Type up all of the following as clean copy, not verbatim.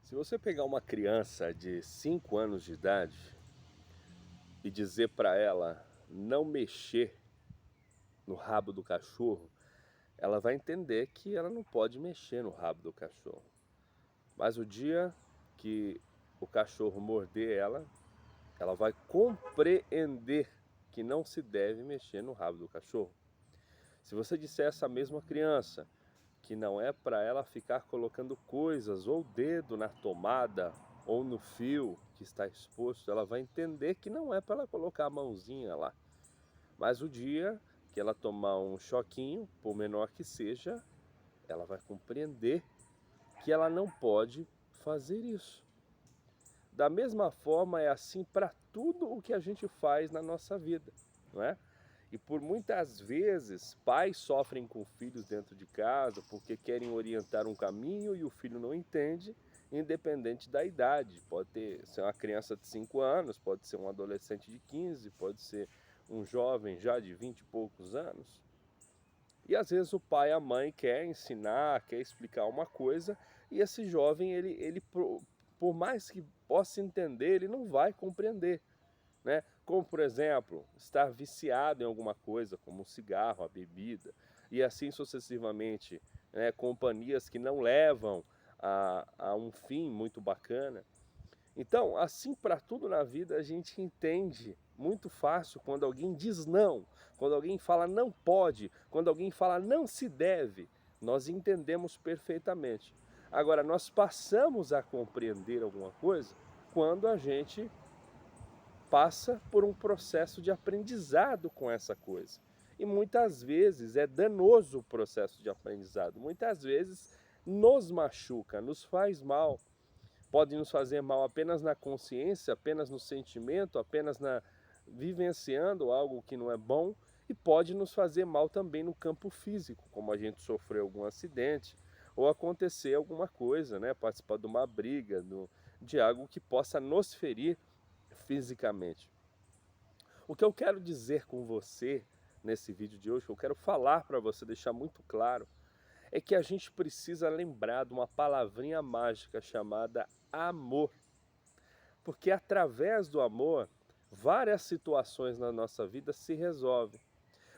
Se você pegar uma criança de 5 anos de idade e dizer para ela não mexer no rabo do cachorro, ela vai entender que ela não pode mexer no rabo do cachorro. Mas o dia que o cachorro morder ela vai compreender que não se deve mexer no rabo do cachorro. Se você disser a essa mesma criança que não é para ela ficar colocando coisas ou o dedo na tomada ou no fio que está exposto, ela vai entender que não é para ela colocar a mãozinha lá. Mas o dia que ela tomar um choquinho, por menor que seja, ela vai compreender que ela não pode fazer isso. Da mesma forma é assim para tudo o que a gente faz na nossa vida, não é? E por muitas vezes pais sofrem com filhos dentro de casa porque querem orientar um caminho e o filho não entende, independente da idade. Pode ser uma criança de 5 anos, pode ser um adolescente de 15, pode ser um jovem já de 20 e poucos anos. E às vezes o pai e a mãe quer ensinar, quer explicar uma coisa, e esse jovem, por mais que possa entender, ele não vai compreender, né? Como, por exemplo, estar viciado em alguma coisa, como o cigarro, a bebida, e assim sucessivamente, né? Companhias que não levam a um fim muito bacana. Então, assim para tudo na vida, a gente entende muito fácil quando alguém diz não, quando alguém fala não pode, quando alguém fala não se deve, nós entendemos perfeitamente. Agora, nós passamos a compreender alguma coisa quando a gente passa por um processo de aprendizado com essa coisa. E muitas vezes é danoso o processo de aprendizado, muitas vezes nos machuca, nos faz mal. Pode nos fazer mal apenas na consciência, apenas no sentimento, apenas na vivenciando algo que não é bom, e pode nos fazer mal também no campo físico, como a gente sofreu algum acidente ou acontecer alguma coisa, né? Participar de uma briga, de algo que possa nos ferir fisicamente. O que eu quero dizer com você nesse vídeo de hoje, que eu quero falar para você, deixar muito claro, é que a gente precisa lembrar de uma palavrinha mágica chamada amor. Porque através do amor, várias situações na nossa vida se resolvem.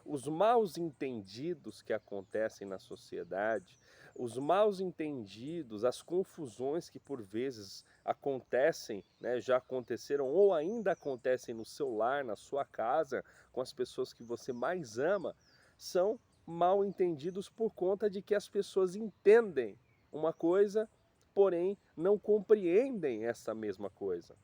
Os maus entendidos que acontecem na sociedade, os maus entendidos, as confusões que por vezes acontecem, né, já aconteceram ou ainda acontecem no seu lar, na sua casa, com as pessoas que você mais ama, são mal entendidos por conta de que as pessoas entendem uma coisa, porém não compreendem essa mesma coisa.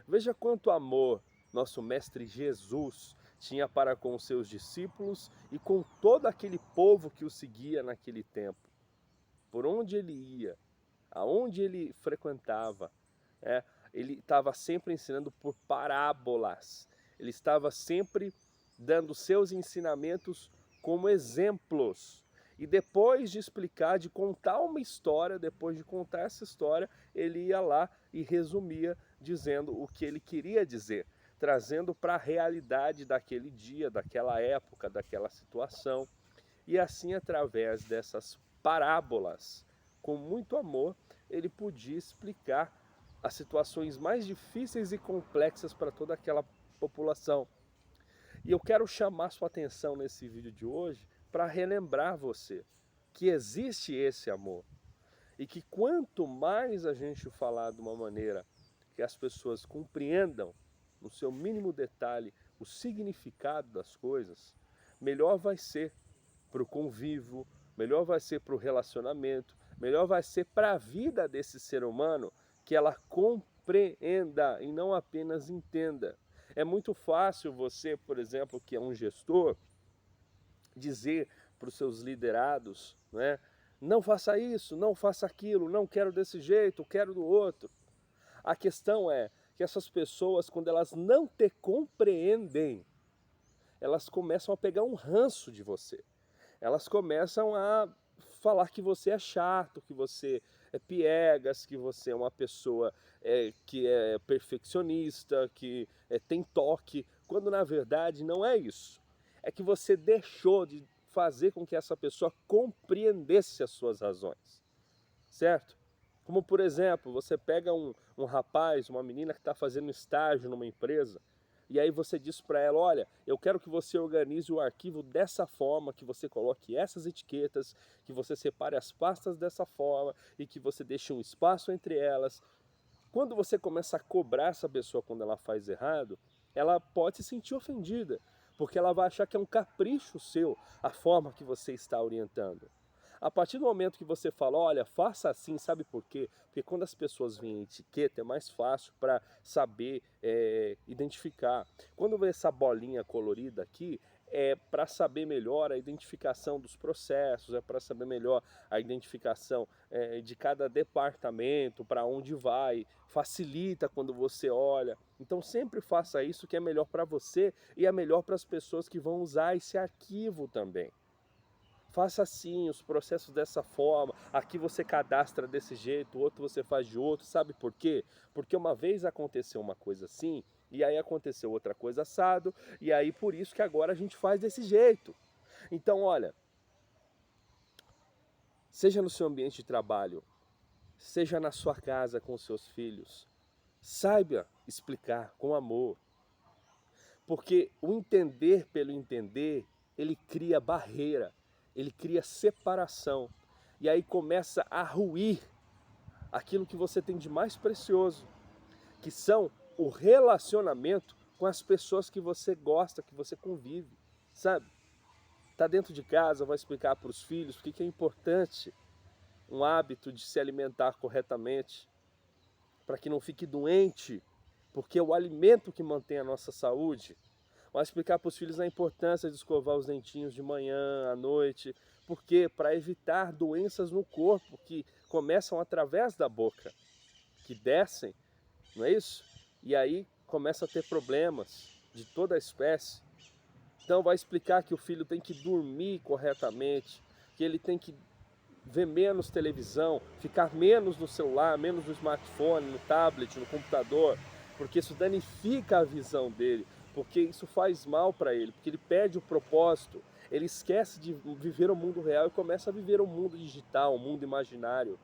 Veja quanto amor nosso Mestre Jesus tinha para com os seus discípulos e com todo aquele povo que o seguia naquele tempo. Por onde ele ia, aonde ele frequentava, é, ele estava sempre ensinando por parábolas. Ele estava sempre dando seus ensinamentos como exemplos. E depois de explicar, de contar uma história, depois de contar essa história, ele ia lá e resumia, dizendo o que ele queria dizer, trazendo para a realidade daquele dia, daquela época, daquela situação. E assim, através dessas parábolas, com muito amor, ele podia explicar as situações mais difíceis e complexas para toda aquela população. E eu quero chamar sua atenção nesse vídeo de hoje para relembrar você que existe esse amor. E que quanto mais a gente falar de uma maneira que as pessoas compreendam, no seu mínimo detalhe, o significado das coisas, melhor vai ser para o convívio, melhor vai ser para o relacionamento, melhor vai ser para a vida desse ser humano que ela compreenda e não apenas entenda. É muito fácil você, por exemplo, que é um gestor, dizer para os seus liderados, né? Não faça isso, não faça aquilo, não quero desse jeito, quero do outro. A questão é que essas pessoas, quando elas não te compreendem, elas começam a pegar um ranço de você. Elas começam a falar que você é chato, que você é piegas, que você é uma pessoa que é perfeccionista, que tem toque, quando na verdade não é isso. É que você deixou de fazer com que essa pessoa compreendesse as suas razões, certo? Como, por exemplo, você pega um rapaz, uma menina que está fazendo estágio numa empresa, e aí você diz para ela, olha, eu quero que você organize o arquivo dessa forma, que você coloque essas etiquetas, que você separe as pastas dessa forma e que você deixe um espaço entre elas. Quando você começa a cobrar essa pessoa quando ela faz errado, ela pode se sentir ofendida, porque ela vai achar que é um capricho seu a forma que você está orientando. A partir do momento que você fala, olha, faça assim, sabe por quê? Porque quando as pessoas veem a etiqueta é mais fácil para saber identificar. Quando vê essa bolinha colorida aqui, é para saber melhor a identificação dos processos, é para saber melhor a identificação de cada departamento, para onde vai, facilita quando você olha. Então sempre faça isso que é melhor para você e é melhor para as pessoas que vão usar esse arquivo também. Faça assim, os processos dessa forma, aqui você cadastra desse jeito, o outro você faz de outro, sabe por quê? Porque uma vez aconteceu uma coisa assim, e aí aconteceu outra coisa assado, e aí por isso que agora a gente faz desse jeito. Então olha, seja no seu ambiente de trabalho, seja na sua casa com os seus filhos, saiba explicar com amor, porque o entender pelo entender, ele cria barreira, ele cria separação, e aí começa a ruir aquilo que você tem de mais precioso, que são o relacionamento com as pessoas que você gosta, que você convive, sabe? Tá dentro de casa, vai explicar para os filhos o que é importante, um hábito de se alimentar corretamente, para que não fique doente, porque é o alimento que mantém a nossa saúde. Vai explicar para os filhos a importância de escovar os dentinhos de manhã, à noite, porque para evitar doenças no corpo que começam através da boca, que descem, não é isso? E aí começa a ter problemas de toda a espécie. Então vai explicar que o filho tem que dormir corretamente, que ele tem que ver menos televisão, ficar menos no celular, menos no smartphone, no tablet, no computador, porque isso danifica a visão dele, porque isso faz mal para ele, porque ele perde o propósito, ele esquece de viver o mundo real e começa a viver o mundo digital, o mundo imaginário.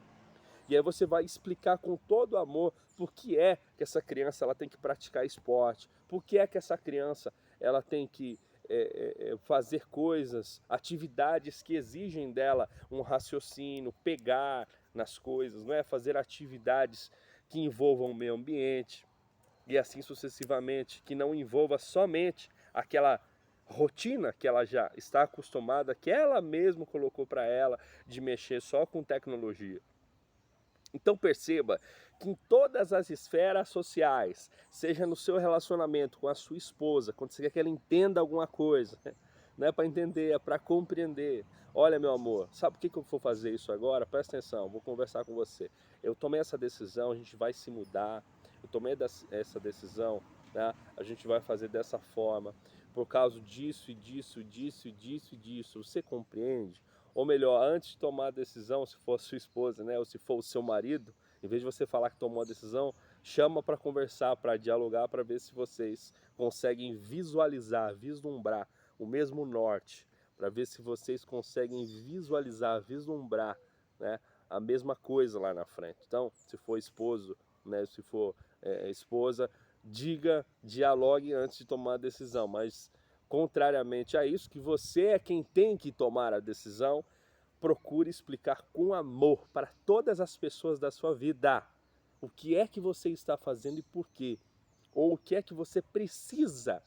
E aí você vai explicar com todo amor por que é que essa criança ela tem que praticar esporte, por que é que essa criança ela tem que fazer coisas, atividades que exigem dela um raciocínio, pegar nas coisas, não é? Fazer atividades que envolvam o meio ambiente e assim sucessivamente, que não envolva somente aquela rotina que ela já está acostumada, que ela mesma colocou para ela de mexer só com tecnologia. Então perceba que em todas as esferas sociais, seja no seu relacionamento com a sua esposa, quando você quer que ela entenda alguma coisa, não é para entender, é para compreender. Olha, meu amor, sabe por que eu vou fazer isso agora? Presta atenção, vou conversar com você. Eu tomei essa decisão, a gente vai se mudar. Eu tomei essa decisão, né? A gente vai fazer dessa forma, por causa disso e disso, disso e disso e disso. Você compreende? Ou melhor, antes de tomar a decisão, se for a sua esposa, né, ou se for o seu marido, em vez de você falar que tomou a decisão, chama para conversar, para dialogar, para ver se vocês conseguem visualizar, vislumbrar o mesmo norte, para ver se vocês conseguem visualizar, vislumbrar, né, a mesma coisa lá na frente. Então, se for esposo, né, se for esposa, diga, dialogue antes de tomar a decisão, mas contrariamente a isso, que você é quem tem que tomar a decisão, procure explicar com amor para todas as pessoas da sua vida o que é que você está fazendo e por quê. Ou o que é que você precisa,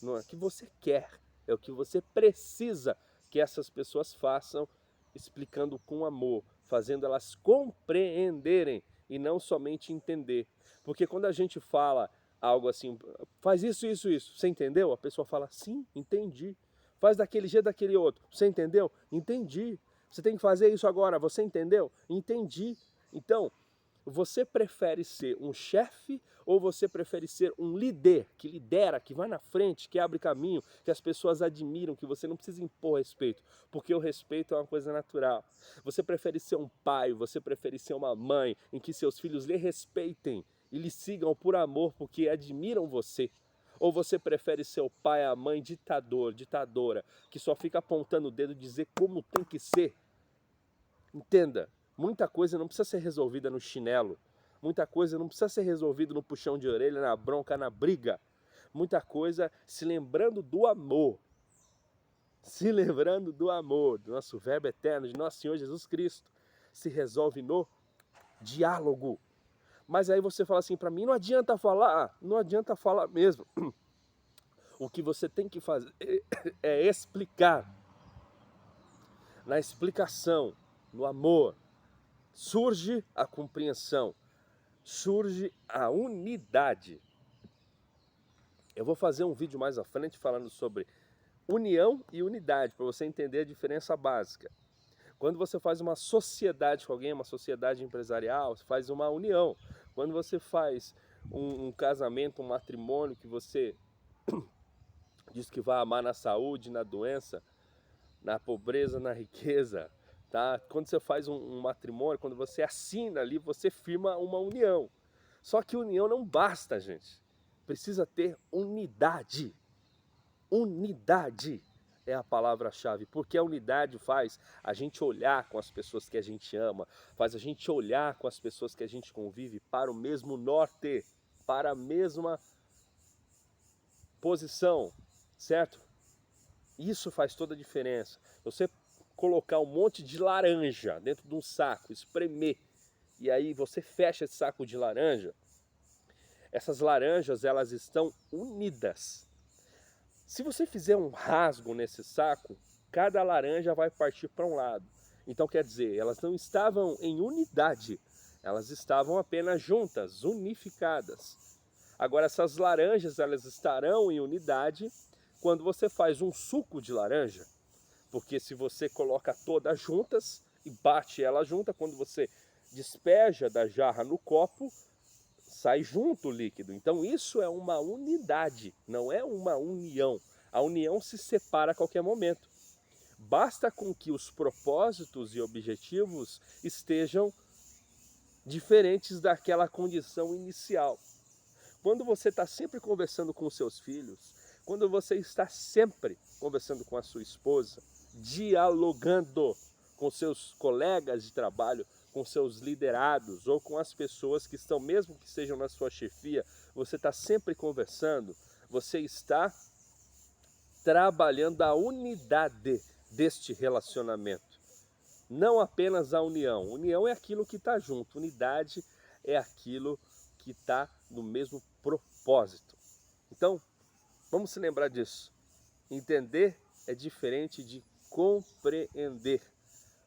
não é o que você quer, é o que você precisa que essas pessoas façam, explicando com amor, fazendo elas compreenderem e não somente entender. Porque quando a gente fala algo assim, faz isso, isso, isso, você entendeu? A pessoa fala, sim, entendi. Faz daquele jeito, daquele outro, você entendeu? Entendi. Você tem que fazer isso agora, você entendeu? Entendi. Então, você prefere ser um chefe ou você prefere ser um líder, que lidera, que vai na frente, que abre caminho, que as pessoas admiram, que você não precisa impor respeito, porque o respeito é uma coisa natural. Você prefere ser um pai, você prefere ser uma mãe, em que seus filhos lhe respeitem e lhe sigam por amor, porque admiram você. Ou você prefere ser o pai, a mãe ditador, ditadora, que só fica apontando o dedo e dizer como tem que ser? Entenda. Muita coisa não precisa ser resolvida no chinelo. Muita coisa não precisa ser resolvida no puxão de orelha, na bronca, na briga. Muita coisa se lembrando do amor. Se lembrando do amor, do nosso verbo eterno, de nosso Senhor Jesus Cristo. Se resolve no diálogo. Mas aí você fala assim, para mim não adianta falar mesmo. O que você tem que fazer é explicar. Na explicação, no amor, surge a compreensão, surge a unidade. Eu vou fazer um vídeo mais à frente falando sobre união e unidade, para você entender a diferença básica. Quando você faz uma sociedade com alguém, uma sociedade empresarial, você faz uma união. Quando você faz um casamento, um matrimônio que você diz que vai amar na saúde, na doença, na pobreza, na riqueza, tá? Quando você faz um matrimônio, quando você assina ali, você firma uma união. Só que união não basta, gente. Precisa ter unidade. Unidade é a palavra-chave, porque a unidade faz a gente olhar com as pessoas que a gente ama, faz a gente olhar com as pessoas que a gente convive para o mesmo norte, para a mesma posição, certo? Isso faz toda a diferença. Você colocar um monte de laranja dentro de um saco, espremer, e aí você fecha esse saco de laranja, essas laranjas elas estão unidas. Se você fizer um rasgo nesse saco, cada laranja vai partir para um lado. Então quer dizer, elas não estavam em unidade, elas estavam apenas juntas, unificadas. Agora essas laranjas elas estarão em unidade quando você faz um suco de laranja, porque se você coloca todas juntas e bate ela junta, quando você despeja da jarra no copo, sai junto o líquido. Então isso é uma unidade, não é uma união. A união se separa a qualquer momento. Basta com que os propósitos e objetivos estejam diferentes daquela condição inicial. Quando você está sempre conversando com seus filhos, quando você está sempre conversando com a sua esposa, dialogando com seus colegas de trabalho, com seus liderados ou com as pessoas que estão, mesmo que sejam na sua chefia, você está sempre conversando, você está trabalhando a unidade deste relacionamento. Não apenas a união. União é aquilo que está junto, unidade é aquilo que está no mesmo propósito. Então, vamos se lembrar disso. Entender é diferente de compreender.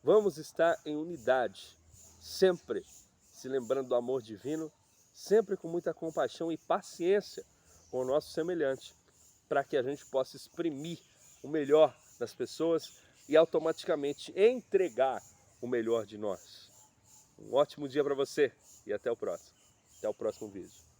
Vamos estar em unidade, sempre se lembrando do amor divino, sempre com muita compaixão e paciência com o nosso semelhante, para que a gente possa exprimir o melhor das pessoas e automaticamente entregar o melhor de nós. Um ótimo dia para você e até o próximo vídeo.